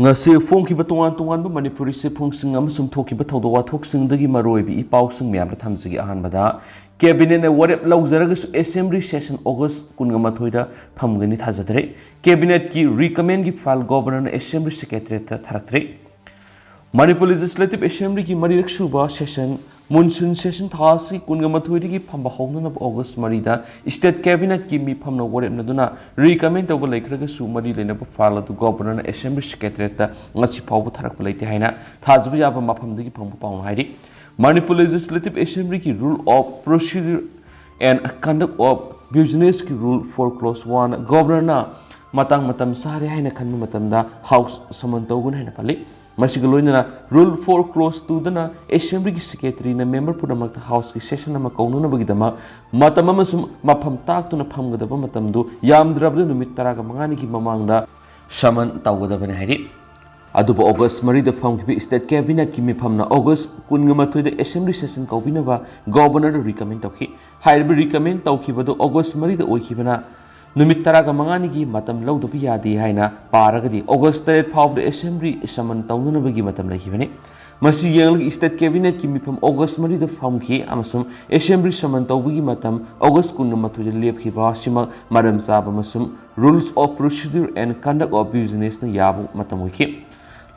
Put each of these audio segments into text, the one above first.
ngasi phongkiba tongan tongan ba manipuri se phongsing amasung thokiba thawdo wathoksing dagi maroibi ipausing myam ra thamjigi ahanbada cabinet na warep laujaraga assembly session august 18 da phamgani thajadre cabinet ki recommend gi file governor assembly secretary ta tharaktre Manipur Legislative Assembly ki marirak suba session monsoon session thasi kungamathoidi ki phamba hongna August marida state cabinet ki mi phamna warep na duna recommend to laikraga su mari lena ba file to governor assembly secretary ta ngasi phaw tharak laite haina thajba yaba mafam dagi phangbu paung hairi Manipur Legislative Assembly ki rule of procedure and conduct of business ki rule for clause 1 governor na matang matam sare haina khanma matamda house saman togun haina pali Masigaloina rule for clause 2 dana assembly ki secretary na member punamak house ki session ama kaununa bagidama matamama sum mafam tak tuna phamgadaba matamdu yamdrabda numit taraga mangani ki mamangda saman tawgadaba ne hairi aduba august mari da pham ki state cabinet ki mi phamna august 18 da assembly session kaubinaba governor recommend tawki haibi recommend tawkibadu august mari da oikibana numit taraga mangani gi matam lawdubi yadi haina paragadi august 3 phawd assembly saman tawnunabagi matam lahibani masi yang state cabinet ki mifam august mari da famki amasum assembly saman tawbagi matam august 18 lepkhiba sima madam saba masum rules of procedure and conduct of business na yabu matam wiki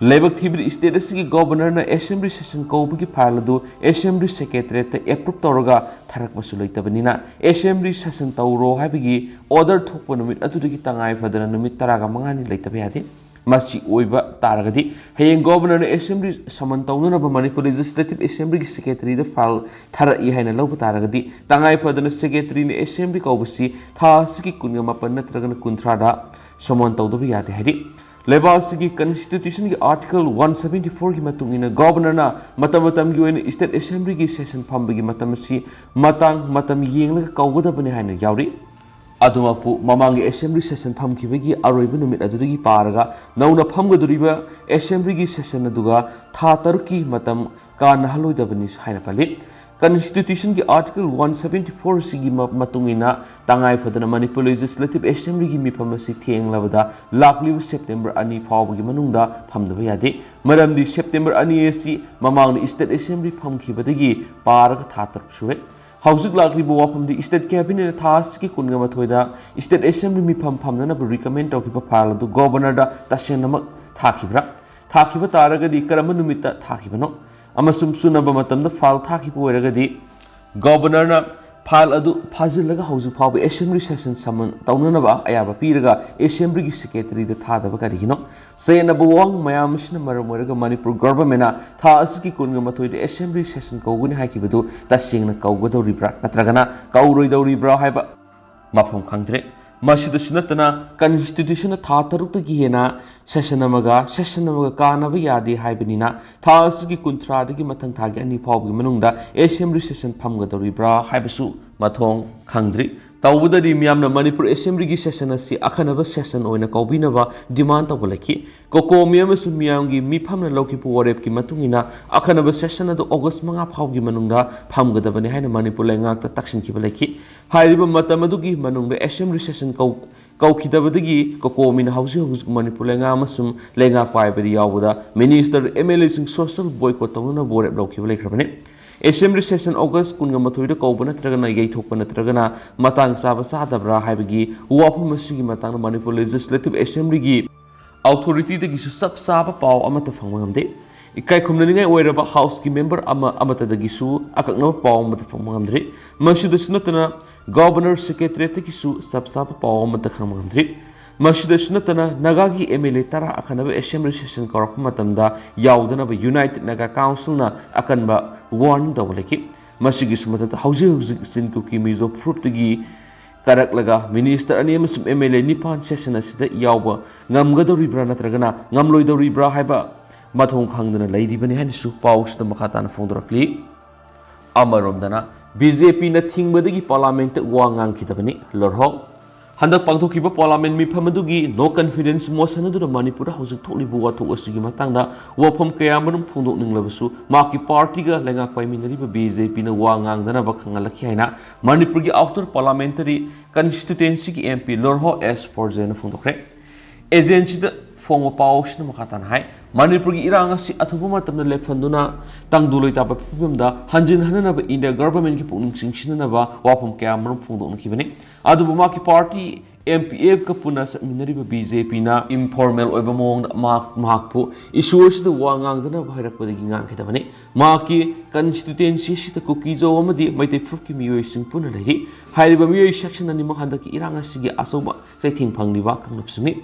Labor Thibri state as governor na assembly session kaubagi file do assembly secretary ta approve tawraga tharak masulaita banina assembly session tawro habigi order thokpa numit atudagi tangai fadana numit taraga mangani laita bayadi masi oiba taragadi hayeng governor na assembly saman tawna ba Manipur Legislative Assembly ki secretary da file thara I haina lawba taragadi tangai fadana secretary na assembly kaubasi thasiki kunga mapan natraga kunthra da saman tawda yadi hari Lebasigi Constitution ki Article 174 ki matungina governor na matam ki state assembly ki session phambagi matamasi matam yengla kawgada bani haina yauri adumapu mamangi assembly session phamkibagi aroiba numit adudagi paraga nauna phamgaduriba assembly ki session aduga tha taruki matam kana haloidabani haina pali Constitution ki Article 174 sigi matungina tangai fadana Manipur Legislative Assembly ki miphamasi thenglabada laklibu September 2 fawbagi manungda phamdaba yade maramdi September 2 asi mamangni state assembly phamkhibadagi paraga thatar suwe hausik laklibu wafamdi state cabinet thas ki kunga mathoida state assembly mipham phamnana recommend tawkiba file du governor da tasenama thakiba taragadi karama numita thakibano amasum sunaba matamda file thakiba oiragadi governor na file adu phajilaga hauju phabu assembly session saman tawnanaba ayaba piraga assembly ki secretary da thadaba karigino sayanaba wang mayamsina maramoiraga Manipur government na tha asiki kunga mathoi de assembly session kauguni haikibadu tasingna kaugodoribra natragana kauroidoribra haiba mafam khangdre Masidusnatana Constitution tha tarukta gi hena session amaga kanaba yadi haibanina thasigi kunthra dagi mathang thagi ani phawgi manungda assembly session phamgadoribra haibasu mathong khangdri tawudari miyamna Manipur assembly gi session asi akhanaba session oina kaubinaba demand tawbalaki kokomi amasu miyamgi mi phamna loki porep ki matungina akhanaba session adu august 5 phawgi manungda phamgadabani haina Manipur lengak ta taksin kibalaki hairiba matamadugi manungda assembly session kaukidabadagi kokomi na hausi Manipur lenga amasum lenga paibadi yawuda minister MLA sing social boycott tawna borep loki balaikrabane Assembly session August 18 da kaubana tragana yaithokpana tragana matang saba sadabra haibagi wafum masigi matang Manipur Legislative Assembly gi authority dagi su sab saba paw amata phangmamde ikai khumnaningai oiraba house ki member amata dagi su akakna paw amata phangmamdre masudusnatana governor secretary ki su sab saba paw amata khangmamdre masudusnatana nagagi MLA tara akhanaba assembly session karak matamda yaudana ba United Naga Council na akanba warning dawlaki masigi sumata hauji sinko ki mizo proof tagi karak laga minister ani amasum MLA nipan session asida yawba ngamgadoribra natragana ngamloidoribra haiba mathong khangdana laidibani hanisu paus da makhatana phongdorakli amaromdana BJP na thingbadagi parliament wangang kitabani lorho Handak pangthokiba parliament miphamadagi no confidence motion adu Manipur haujuk tholibu wathok asigi matangda wafam kayamanum phongdok ninglabasu maki party ga lengak paiminari ba BJP na wangang dana bakhangalakhi haina Manipur gi outer parliamentary constituency ki MP Lorho S Forzen phongdokre agency da ꯐꯣꯡꯕ ꯄꯥꯎꯁꯤꯅ ꯃꯈꯥ ꯇꯥꯅ ꯍꯥꯏ ꯃꯅꯤꯄꯨꯔꯒꯤ ꯏꯔꯥꯡ ꯑꯁꯤ ꯑꯊꯨꯕ ꯃꯇꯝꯗ ꯂꯦꯞꯍꯟꯗꯨꯅ ꯇꯪꯗꯨ ꯂꯩꯇꯥꯕ ꯐꯤꯕꯝꯗ ꯍꯟꯖꯤꯟ ꯍꯟꯅꯅꯕ ꯏꯟꯗꯤꯌꯥ ꯒꯚꯔꯟꯃꯦꯟꯠꯀꯤ ꯄꯨꯛꯅꯤꯡ ꯆꯤꯡꯁꯤꯟꯅꯅꯕ ꯋꯥꯐꯝ ꯀꯌꯥ ꯃꯔꯨꯝ ꯐꯣꯡꯗꯣꯛꯅꯈꯤꯕꯅꯤ ꯑꯗꯨꯕꯨ ꯃꯍꯥꯛꯀꯤ party MPF ka puna ꯆꯠꯃꯤꯟꯅꯔꯤꯕ BJP na informal oiba mawngda mahakpu issue asida wa ngangdana bhairakpadagi ngangkhidabani mahakki constituency sida kukijo amadi Meitei Fruit ki miyoi sing puna leiri hairiba miyoi section ani handaki irang asigi asoba saithing phangniba kangnapsini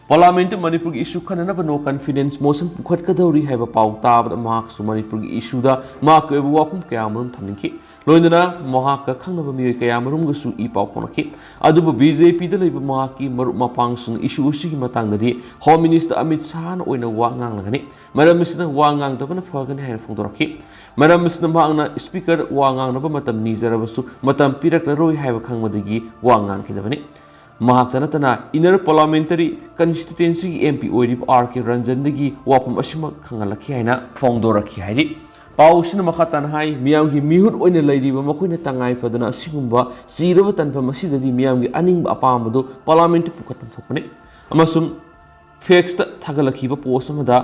Parliament Manipur ki issue khananaba no confidence motion pukhatkadawri haiba paw tabada mahaksu Manipur ki issue da mahak oiba wafum kaya marum thamningki loindana mahaka khangnaba miyoi kaya marum gasu I paw phonaki adubu BJP da leiba mahaki marup mapangsung issue usigi matangdadi Home Minister Amit Shah na oina wa nganglagani maram misna wa ngangdabana phagani haina phongdoraki maram misna mahangna speaker wa ngangnaba matam nijarabasu matam piraklaroi haiba khangmadagi wa ngangkidabani Mahatanatana inner parliamentary constituency MP oirib R.K. Ranjandagi wapam asima khangalaki haina phongdoraki hairi Pausina makatan hai miyamgi mihut oina leiriba makoina tangai fadana asigumba siraba tanfa masidadi miyamgi aningba apamadu parliament pukatam thokpani amasum facts ta thagalakiba post amada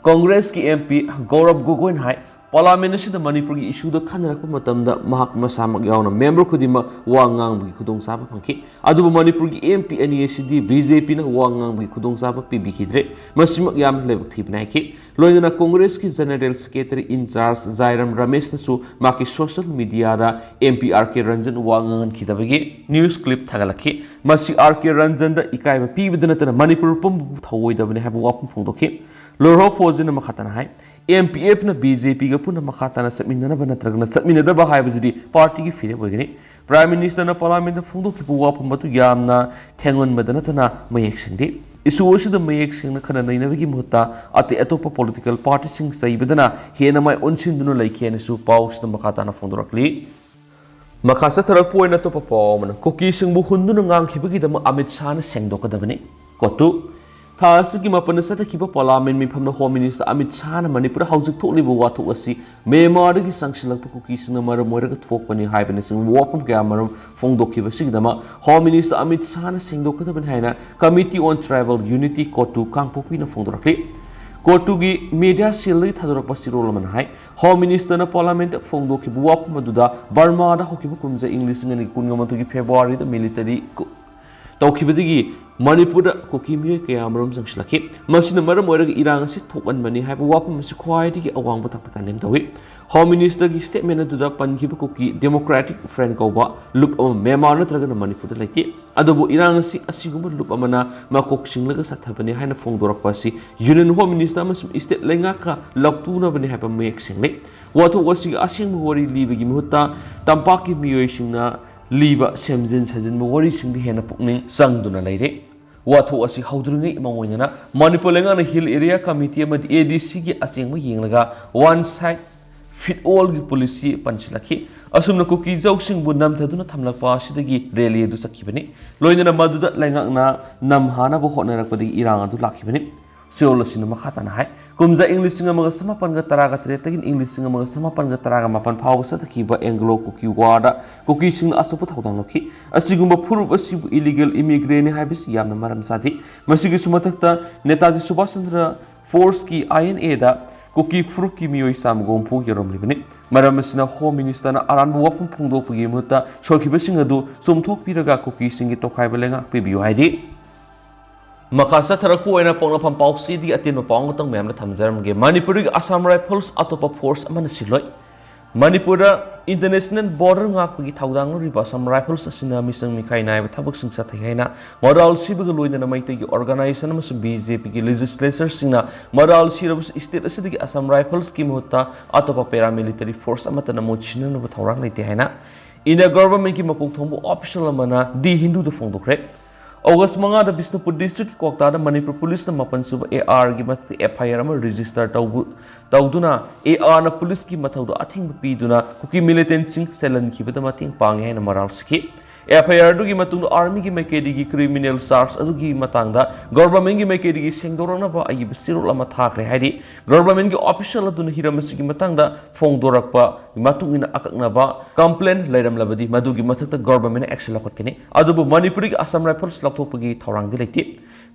Congress ki MP Gaurav Gogoi hai Parliament asida Manipur ki issue da khanarappa matamda mahak masamak yauna member khudima wa ngangbi khudong saba phangki adubu Manipur ki MP ani asidi BJP na wa ngangbi khudong saba pibikidre masimak yam lebak thibnai ki loina Congress ki General Secretary in charge Jairam Ramesh na su maki social media da MP R.K. Ranjan wa ngangan khidabagi news clip thagalaki masi R.K. Ranjan da ikai ma pibidana tana Manipur pum thawoidabane haba wapum phongdoki loro fozina makhatana hai MPF na BJP ga puna makhatana satminana natragna satminadaba haibadudi party gi fire boigani Prime Minister na Parliament da phongdoki pu wapum batu yamna thengon madana tana mayek singdi issue asida mayek singna khana nainabagi muhutta ate atopa political party sing saibadana hena mai onsinduna laikhiana su paus na makhatana phongdorakli makhasa tharak poina to paw mana koki singbu hunduna ngangkhibagi dama Amit Shah na sengdokadabani kotu Thasiki mapana satakiba Parliament mifamna Home Minister Amit Shah na Manipur haujik thokliba wathok asi memardagi sangsilakpa kukisina maram oiraga thokpani haibana sing wapam kaya maram phongdokhiba sigdama Home Minister Amit Shah na sengdokadabani haina Committee on Tribal Unity Kotu kangpopi na phongdorakli Kotu gi media cell thadorakpa sirolaman hai Home Minister na Parliament phongdokhiba wapam aduda Burma da hokiba kumja English ngani kungamatugi February da military Toukibadigi Manipur koki miyoi kaya marum jangsilaki masina maram oiraga irang asi thokanbani haiba wapam asi khwaidagi awangba takta nem tawi Home Minister gi statement aduda pankiba koki democratic friend kauba loop ama Myanmar natraga na Manipur da Leite adubu irang asi asiguma loop amana makok singlaga sathabani haina phongdorakpa asi Union Home Minister amasum state lengaka laktuna bani haiba mayek single wathok asi asingba wari libagi muhutta tampaki miyoi singna Liba Semjin Sajin Wari Singh Hena Pukning Sangduna Leire Watu asi Haudrungi Mawina Manipulenga Hill Area Committee amad ADC gi asingma yenglaga one side fit all gi policy panchilaki asumna kuki jawsing bu namthaduna thamlakpa asidagi rally adu sakhibani loinana maduda laingakna namhana bu honarakpadi irang adu lakhibani seolasina makhatana hai kumja English singa maga samapan ga taraga tretagin English singa maga samapan ga taraga mapan phaw sathakiba Anglo kuki wada kuki sing asupa thawdang lokhi asigumba furup asibu illegal immigrant haibis yamna maram sadi masigi sumatakta Netaji Subhash Chandra Force ki INA da kuki furup ki miyoi samgom phu yoromlibani maram asina Home Minister na aranbu wapum phungdokpagi mutta sorkhiba sing adu somthok piraga kuki singi tokhaiba lenga pibiyo haidi Makasa tharakpu oina pongna pham pausi di atin mapong tang mem na thamjaramge Manipur gi Assam Rifles atopa force amana siloi Manipur international border ngakpagi thawdang riba Assam Rifles asina misang mikai nai ba thabak sing sathai haina moral sibaga loina Meitei gi organization amas BJP gi legislature singna moral sirabus state asidagi Assam Rifles ki muhutta atopa paramilitary force amata na mochina no thawrang leite haina ina government ki mapok thongbu official amana di Hindu da phongdokre August manga da Bisnupur district kokta da Manipur police na mapan suba AR gi mat FIR ama register tawduna AR na police ki mathawdu athing piduna kuki militant sing selan ki bada mating pange haina maral ski FIR du gi matung army gi maikedi gi criminal charge adu gi matang da government gi maikedi gi sengdorana ba agi bisirul ama thakre haidi government gi official adu hiramasi gi matang da phongdorakpa matung ina akakna ba complaint lairam labadi madu gi mathakta government action lakotkeni adu Manipur gi Assam Rifles laktopagi thawrang di leite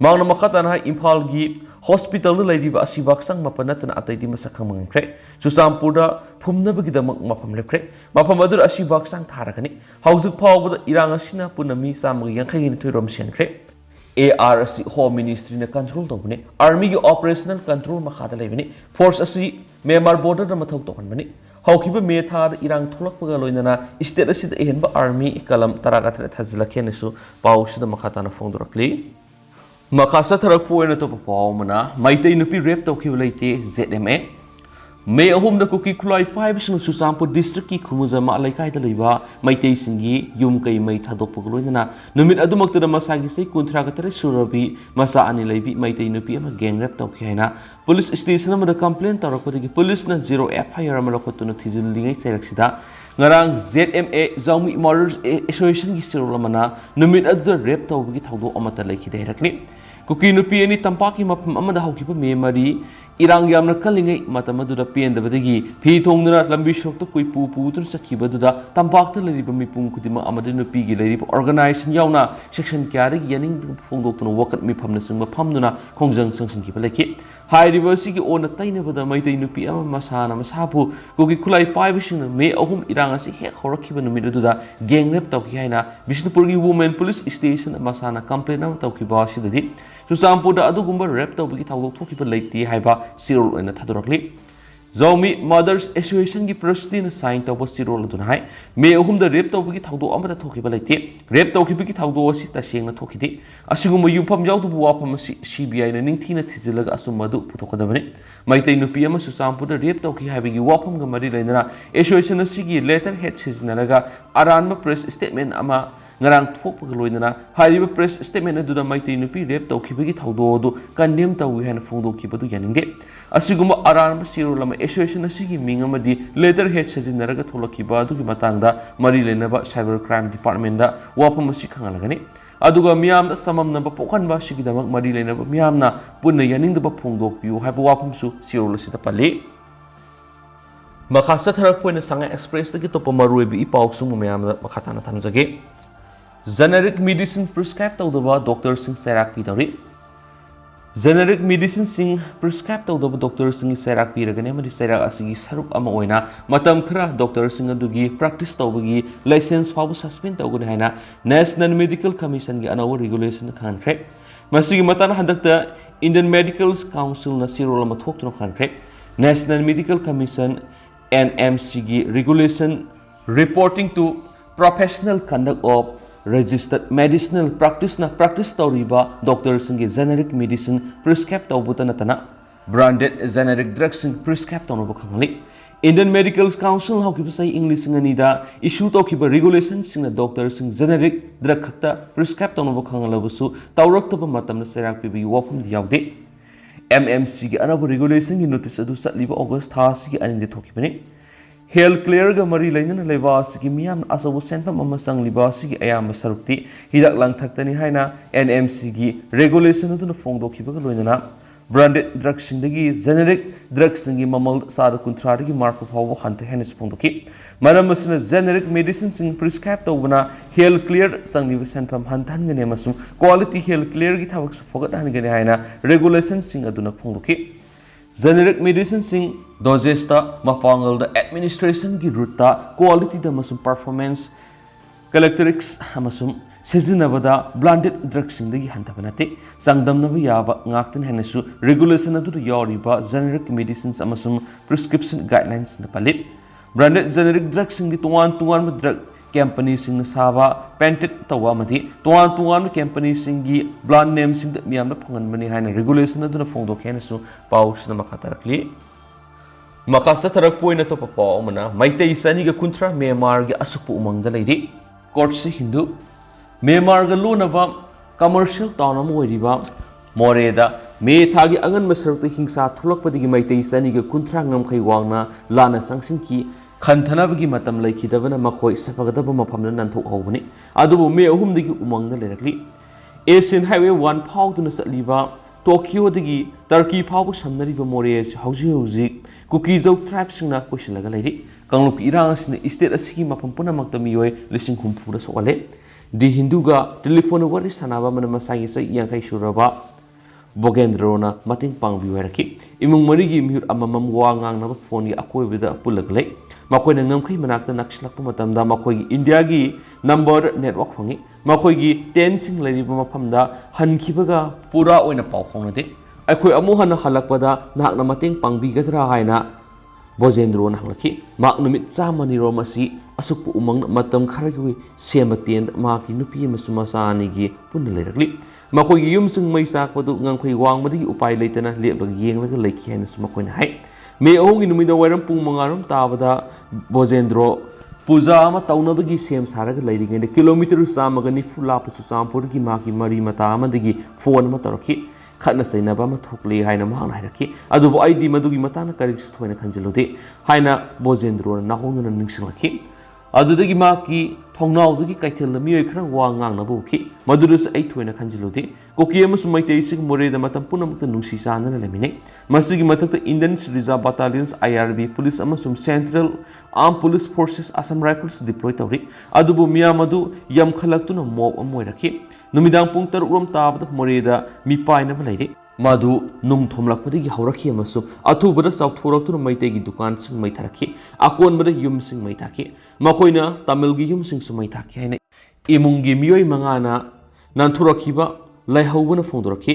Mangna makatana Imphal gi hospital da leidiba asibak sang mapanatana ataidi masakang mangkre Chusampurda phumnabagidamag mafam lepkre mafam adur asibak sang tharagani hausuk phawbada irang asina punami samagi yankhai ni thoirom senkre AR asi Home Ministry na control tawbani Army gi operational control makhada leibani force asi Myanmar border da mathau tawhanbani haukiba me thar irang tholakpaga loinana state asida ehenba army kalam taragathra thajlakhenesu pawsida makhatana phongdorakli Makasa tharakpo ena to pawmana Meitei Nupi R tawkhiba Leite ZMA May ahum da kuki kulai 5 sinu Susampur district ki khumuzama laikai da leiba Meitei singi yum kai mai thadokpa loinana numit adumakta da masagi sei kunthra ka tare surabi masa ani leibi Meitei Nupi ama gang rap tawkhi haina police station ama da complaint tarakpadi police na 0 FIR ama lokotuna thijil lingai cheraksida ngarang ZMA Zaumi Murders Association gi sirolamana numit adu rap tawbi thawdo amata laikhi dairakni Kuki Nupi ani tampaki mapam amada haukiba me mari irang yamna kalingai matamadura pendabadagi phi thongduna lambi shokta koi pu tur sakhibaduda tampakta leriba mipung kudima amada nupi gi leriba organization yauna section kyari yaning phongdoktuna wakat mi phamna singba phamduna khongjang sangsing ki balaki high reverse gi ona tainabada Meitei Nupi ama masana masapu kuki kulai paibising me ahum irang asi hek horakhiba numiduda gang rape tawki haina Bishnupur gi women police station masana complaint am tawki ba sidadi Susampurda adugumba rap tawbigi thawdok thokiba Leite haiba sirol oina thadorakli Zaumi Mothers Association gi president na sign tawba sirol aduna hai me ahumda rap tawbigi thawdok amata thokiba Leite rap tawkibigi thawdok asi tasengna thokide asigumba yumpham yawdubu wafam asi CBI na ningthina thijilaga asumadu puthokadabani Meitei Nupi ama Susampurda rap tawki haibigi wafam ga mari leinana association asigi letter head siznaraga aranma press statement ama ngarang thokpa loinana hariba press statement aduda Meitei Nupi rap tawkhibagi thawdodu condemn tawi hena phongdokhibadu yaningde asiguma aranba sirolama association asigi mingamadi letter head sajinaraga tholakhiba adugi matangda mari lenaba cyber crime department da wapam asi khangalagani aduga miyamda samamnaba pokhanba sigidamak mari lenaba miyamna punna yaningdaba phongdokpiu haiba wapamsu sirolasida pali makhasa tharak poina sanga express dagi topa maruebi ipawsung miyamda makhatana thamjage Generic medicine prescribed tawdaba doctor sing serak pi tawri Generic medicine sing prescribed tawdaba doctor sing serak pi ragane madi serak asigi saruk ama oina matam khara doctor sing adugi practice tawbagi license fabu suspend tawgune haina National Medical Commission gi anawa regulation khankhre masigi matana handakta Indian Medical Council na sirolama thoktuno khankhre National Medical Commission NMC gi regulation reporting to professional conduct of registered medicinal practice na practice tawriba doctors singi generic medicine prescribed tawbuta natana branded generic drugs sing prescribed tawnoba khangali Indian Medical Council haukiba sai English nganida issue tawkiba regulation singna doctors sing generic drug khakta prescribed tawnoba khangalabusu tawraktaba matamna serak pibi wafum yaude MMC gi anaba regulation gi notice adu satliba August tha sigi aninde thokibani Health clear ga mari lainana lebas gi miyam asabu senpam ama sang libas gi ayam sarukti hidak lang thaktani haina NMC gi regulation aduna phongdokhiba ga loinana branded drugs singdagi generic drugs singi mamal sada kunthra gi mark phawo hante henis phongdokhi maram asna generic medicine sing prescribe tawbana health clear sangni senpam hantan gane masum quality health clear gi thabak su fogat han gane haina regulation sing aduna phongdokhi Generic medicine sing doses ta mapangal da administration gi route ta quality da masum performance characteristics amasum sejinabada blended drugs sing dagi hantabanate sangdamnaba yaba ngaktan henasu regulation adu yoriba generic medicines amasum prescription guidelines na palit branded generic drugs sing di tuan drug company sing saba patented tawa mati tuan company sing gi brand name sing da miyamna phangan mani haina regulation aduna phongdok henasu paus na makatarakli makasa tarak poina to papa omana Meitei sani ga kuntra Myanmar gi asukpu umangda leidi court se hindu Myanmar ga lonaba commercial town am oiriba moreda me thagi angan masarukta hingsa thulakpadigi Meitei sani ga kuntra ngamkhai wangna lana sangsinki Khantanabagi matam laikidabana makhoi sapagadaba mafamna nanthok hawbani adubu me ahumdagi umangna lerakli Asian Highway 1 phawduna satliba Tokyo dagi Turkey phawbu samnariba more hauji Kukizau tribe singna koisilaga leiri kangluk irang asina state asigi mafam punamakta miyoi lising khumphura sokale di hinduga telephone wari sanaba mana masagi sai yang kai suraba Bogendrona mating pangbiu hairaki imung marigi miut amamam wa ngangnaba phone gi akoibida pulaglei makoina ngamkhai manakta nakslakpa matamda makoi India gi number network phangi makoi gi 10 sing leriba mafamda hankibaga pura oina pau phonade akhoi amu hana halakpada nakna mating pangbigadra haina Bojendrona hanglaki mak numit chamani romasi asukpu umang matam kharagi sematen maki nupi masumasa gi punna lerakli makoi gi yumsung mai sakpadu ngangkhoi wangmadi upai leitana leplag yenglaga leikhi haina sumakoina hai me ohungi numida wairam pung mangaram tabada Bojendro puja ama taunabagi sem saraga leiringai kilometer samaga ni fulapa su sampurgi maki mari mata amadagi phone ma taraki khadna sainaba ma thokle haina mahang hairaki adubu aidi madugi matana kari thoina khanjilode haina Bojendro nahongna ningsinglaki adudagi maki thongnawdagi kaithel mioi khara wa ngangna buki madurus ai thoina khanjilode koki ama sumaitei sig moreda matam punamakta nungsi sanana lemine masigi matakta Indian Reserve Battalions IRB police ama sum Central Armed Police Forces Assam Rifles deploy tawri adubu miyamadu yam khalaktuna mob amoiraki numidang pung taruk rom tabada moreda mi paina balaire madu nung thomlakpadi gi hawrakhi amasu athubada sauthoraktuna Meitei gi dukan sing mai tharaki akonbada yum sing mai thaki makoina Tamil gi yum sing sumai thaki haina imung gi miyoi mangana nanthurakiba laihawbana phongdoraki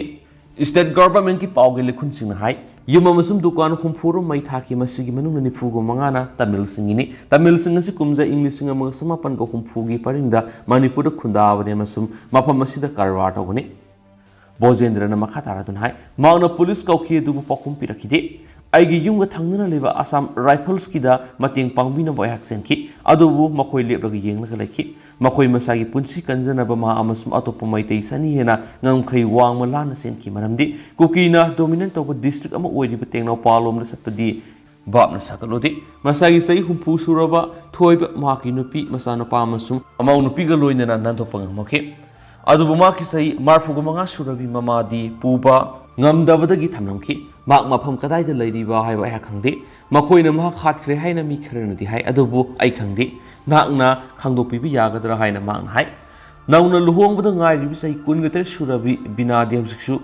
state government ki pawge likhun sing hai yum amasum dukan humfuru mai thaki masigi manung nifugo mangana Tamil singini Tamil sing asi kumja English sing amaga samapan go humfugi paringda Manipur khundawani amasum mafam asida karwa tawani Bojendra na makataradun hai mauna police kauki dubu pakum pirakide aigi yunga thangnana leba Assam Rifles kida mating pangbina boyak senki adubu makoi leplag yenglaga leki makoi masagi punsi kanjana ba ma amasum atopa Meitei sani hena ngamkhai wangma lana senki maramdi kukina dominant toba district ama oiriba tengnaw palom na satadi babna sakalodi masagi sai humpu suraba thoiba maki nupi masana pa amasum amau nupi ga loinana nantopa ngamake adubu maki sai marfuga manga surabi mamadi puba ngamdabadagi thamnamki mak mafam kadaida leiriba haiba ha khangde makoina ma khatkre haina mi kharanadi hai adubu ai khangde nakna khangdopi bi yagadra haina mang hai nauna luhongbada ngai ribi sai kungater surabi binadi hausiksu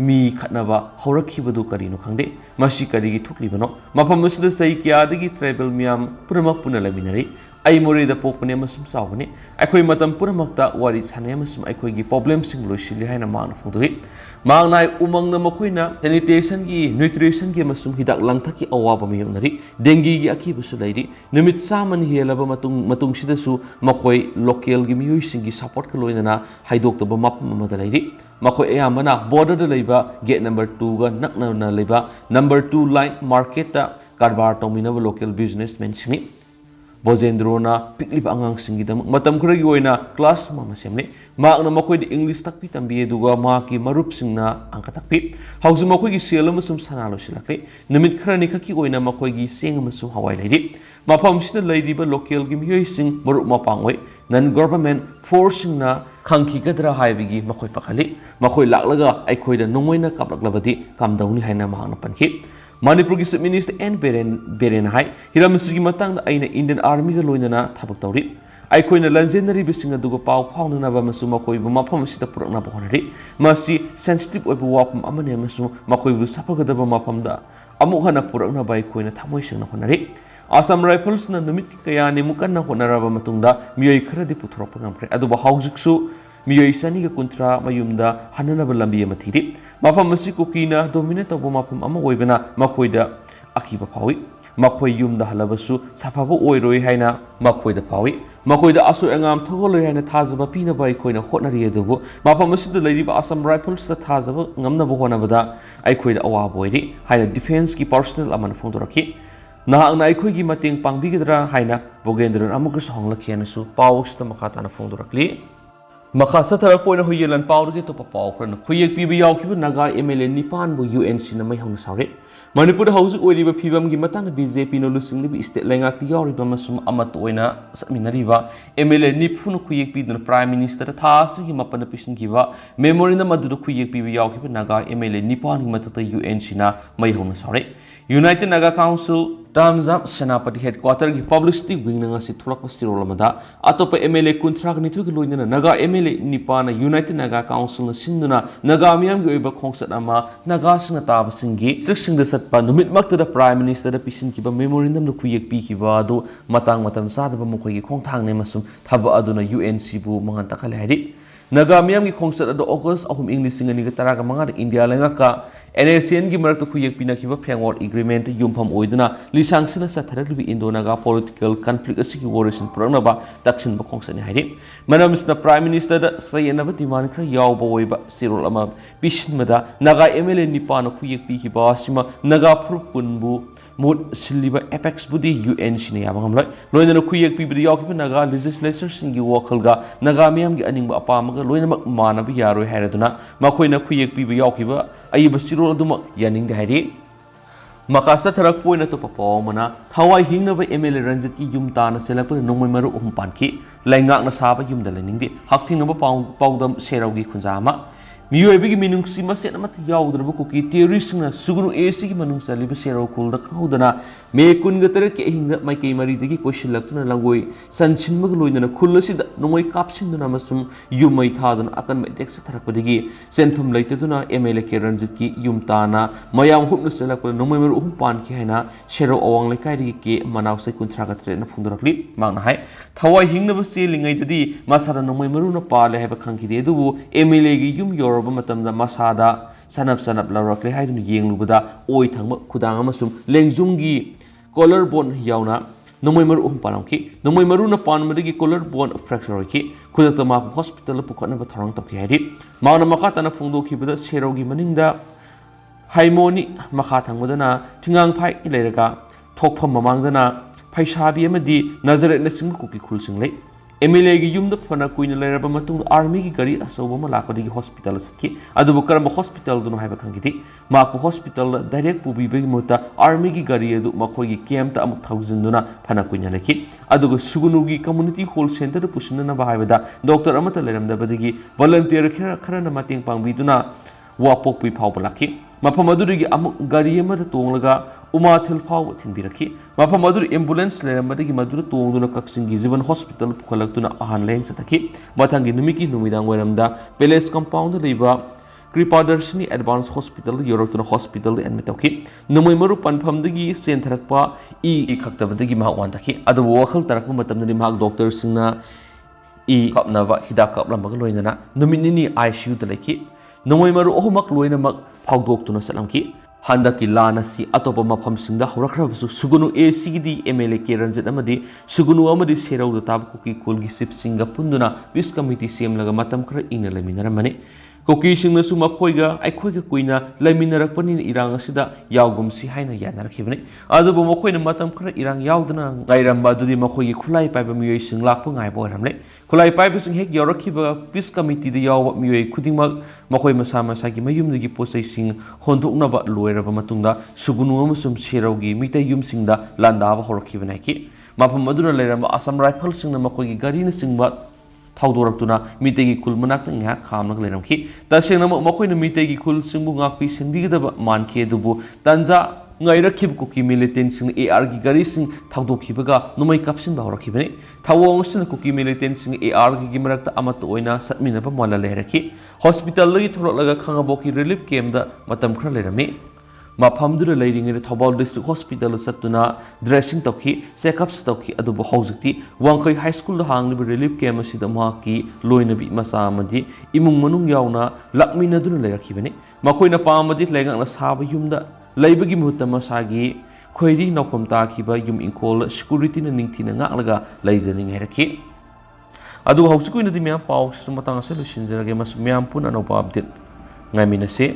mi khatnaba horakhibadu karino khangde masi karigi thuklibano mafam asida sai kyadagi tribal miam purama punalaminari ai moreda pokpane masum sawne akhoi matam puramakta wari sane masum akhoi gi problem sing loisili haina mang phongdoi mang nai umang na makoina sanitation gi nutrition gi masum hidak langthaki awaba miyonari dengue gi aki busu lairi nimit saman helaba matung sida su makoi local gi miyoi sing gi support ka loina haidok to ba map mamada lairi makoi ayamana border da leiba gate number 2 ga nakna na leiba number 2 line market ta karbar tominaba local businessmen singi Bojendrona pikliba angang singidam matam khuragi oina class mama semne makna makoi de English takpi tambi eduga maki marup singna angka takpi hausu makoi gi selam sum sanalo silakte nimit khrani khaki oina makoi gi seng masum hawai laidi mafam sida laidiba local gi miyoi sing marup mapangoi non government forcing na khangki gadra haibigi makoi pakhali makoi laklaga aikoi da nomoina kaplaklabadi kamdauni haina mahana panki Manipur ki Minister N Beren hai hiram sigi matang aina Indian Army ga loinana thabak tawri aikoina legendary bisinga dugo paw phawnana ba masu makoi bu mafam sida purakna bonari masi sensitive oibu wapam amane masu makoi bu sapaga ba mafam da amuk hana purakna ba aikoina thamoi singna honari Assam Rifles na numit kaya ni mukanna honaraba matungda miyoi kharadi puthorok ngamkre aduba haujiksu miyoi sani ga kuntra mayumda hanana ba lambi amathiri mafam masi kokina dominate tobo mafam ama oibana makoida akiba phawi makoi yumda halabasu safabu oiroi haina makoida phawi makoida asu engam thogoloi haina thajaba pina bai koina hotnari adubu mafam masi da leiriba Assam Rifles ta thajaba ngamna bo honabada aikoida awa boiri haina defense ki personnel aman phongdoraki nahakna aikoi gi mating pangbigidra haina Bojendra amukus honglakhianasu pawsta makhatana phongdorakli Makha satara poina huyelan pawrge to papaw krana khuyek pibi yawkibu naga MLA nipan bu UNC na mai hong sawre Manipur hausu oiriba phibam gi matang BJP no lusing libi state lengak ti yawriba masum amat oina saminariba MLA nipfunu khuyek pi dun prime minister tha sigi mapana pisin giba memory na madu khuyek pibi yawkibu naga MLA nipan gi matata UNC na mai hong sawre United Naga Council Tamzam Senapati Headquarter की Publicity Wing ngasi thulak pastirol amada atopa MLA kunthrak nitu loina Naga MLA nipana United Naga Council na sinduna Naga miyam gi oiba khongsat ama Naga sing tab singi district sing da satpa numit makta da Prime Minister da pisin ki ba memorandum nu kuyek pi ki ba do matang matam sa da ba mukoi gi khongthang ne masum thaba aduna UNC bu mangan takale hari Naga miyam gi khongsat ado August ahum English sing ani ga taraga manga India lenga ka NACN की मरक तो खुयक पिना की framework agreement युमफम ओइदना लिसांगसना सथरक लिबि इंडोनागा political conflict असि वोरेशन पुरंगनबा तक्सिन बखोंगसनि हाइदि मनमसना prime minister the सयनब demand खरा यावबो ओइबा सिरोल अमा पिसिनमदा Naga MLA निपान खुयक पि की बासिमा Naga फुरपुनबु mode सिलिबा apex बुदी UN सिने याबंगमलै लोइना खुयक पि बिदि यावकिबा Naga legislature सिंगी वखलगा Naga मियाम गी अनिंग अपामगा लोइना मानब यारोय हायरदुना मखोइना खुयक पि यावकिबा अयिबा सिरोल अदुमा यानिंग दे हाइदि मकासा थरक पोइना तो पपौमना थवाई हिंगनबा एमएलए रंजित की युम ताना सेलप नोंमै मरु उहुम पानखि लाइंगाकना साबा युमदा लेनिंगदि हक्थिंगनबा पाउदम सेरावगी खुंजामा मियोइबगी मिनुंगसी मसेन अमत याउद्रब कुकी टेररिस्टना सुगुनु एसी की मनुंग सलिब सेराव कुलदा खौदना मे कुनगा तरह के हिंगा माइकै मरिदगी क्वेश्चनलक्तुना लंगोई सनसिनमग लोइना खुल्लसिदा नोंमै कापसिनदुना मसुम युमै थादुना अकन मेटेक्स थरकपदगी सेनफम लैतदुना एमएलए के रंजित की युमताना मयाम हुबन सेलप नोंमै मरु उहुम पानखि हैना सेराव अवांग लेकाइदगी के मनावसै कुंथ्रागत्रेना फुंदरकलि मांगना हाय थवाई हिंगनब सेलिंगैददी मसादा नोंमै मरुना पाले हैबा खंखिदे दुबु एमएलए की युम योर मसादा सनप लौरक्रे हाइदुन येंगलुबदा ओइ थंग खुदांग अमसुम लेंगजुंगी कॉलर बोन यावना नोंमै मरु उहुम पालांखि नोंमै मरुना पानमदगी कॉलर बोन फ्रैक्चर होइखि खुदक्ता मा हॉस्पिटल पुखनबा थरंग तोखि हाइदि मावना मखा तना फुंगदोखिबदा सेरोगी मनिंगदा हाइमोनी मखा थंगबदना थिंगांग फाइ लेरगा थोकफम ममांगदना फैसाबी अमदी नजरेत सिंग कुकी खुलसिंग लै एमएलए की युमद फना कुइना लेरबा मतुंग आर्मी की गाड़ी असौबा लाकदगी हॉस्पिटल सखि अदुबु करम हॉस्पिटल दुनो हाइबा खंगिति माकु हॉस्पिटल डायरेक्ट पुबीबगी मुता आर्मी की गाड़ी अदु मखोगी कैम्प अमुक थाउजिंदुना फना कुइना लेखि अदुगु सुगुनुगी कम्युनिटी होल सेंटर पुसिनना बाहाइबदा डॉक्टर अमत लेरमदबदगी वॉलंटियर खरना मतेंग पांगबिदुना वापोकपि फावबा लाखि मफम अदुदगी अमुक गाड़ी अमदा तोंगलगा उमाथिल फाव थिनबिरखि मफम अदुर एम्बुलेंस लेरमदगी मदुर तोंगदुना कक्सिंगी जीवन hospital पुखलक्तुना Ahaan Laing सतखि मथंगी नुमिकी नुमिदांग वरमदा palace compound लेबा कृपादर्शनी एडवांस हॉस्पिटल योरक्तुना हॉस्पिटल एडमिट तौखि नुमै मरु पनफमदगी सेंथरकपा ई खक्तबदगी मा वानतखि अदु वखल तरक मतमदनी मा डॉक्टर सिंगना ई कपनबा हिदा कपलमग लोइनना नुमिनिनी आईसीयू द लेखि नुमै मरु ओहमक लोइनमक फावदोक्तुना सलमखि हंदकी लान असी अतोप मफमसिंदा हौरख्रबसु सुगुनु एसीगी एमएलए के रंजित अमदी सुगुनु अमदी सेरौद ताब कुकी कुलगी सिपसिंगा पुंदुना पीस कमिटी सेमलगा मतम खरा इना लेमिनरमने कुकी सिंगनसु मखोइगा आइखोइगा कुइना लेमिनरकपनि इरांग असिदा यावगुमसि हाइना यानरखिबने अदुबु मखोइना मतम खरा इरांग यावदना गाइरंबा दुदि मखोइगी खुलाई पाइबा मियोइ सिंग लाखपु गाइबो हरमले खुलाई पाइबा सिंग हेक यावरखिबा पीस कमिटी द याव मियोइ खुदिंगमक मखोइ मसा मसागी मयुमदगी पोसै सिंग होंदोकनबा लोइरबा मतुंगदा सुगुनु अमसुम सेरौगी मितै युमसिंगदा लांदाबा हौरखिबनाइकि मफम अदुना लेरंबा असम राइफल सिंगना मखोइगी गारिना सिंगबा थाउदोरक्तुना मितेगी खुल मनाक्ता ङा खामनक लेरमखि तसेंगना मखोइना मितेगी खुल सिंगबु गापि सेनबिगदबा मानखे दुबु तंजा ngairakib kuki militant sing AR gi gari sing thawdokhibaga numai kapsin ba horakibani thawong sin kuki militant sing AR gi marakta amat oina satminaba mola lerakhi hospital lagi thorolaga khangaboki relief camp da matam khra lerami mafamdura leiringe thobal district hospital satuna dressing tokhi checkups tokhi adubu hojikti wangkhoi high school da hangli relief camp asida maki loinabi masa amadi imung manung yauna lakmina duna lerakhibani makoina pamadi lengakna saba yumda लाइबगी मुहूर्त मसागी खोइरी नौफम ताखिबा yum इंकोल security न निंगथिना ngakलागा liaisoning हेरखि अदु हौसिकुइनदि ma'am पाउ सुमतांग से लुसिनजरगे मस ma'am पुन अनोपा update ngaminase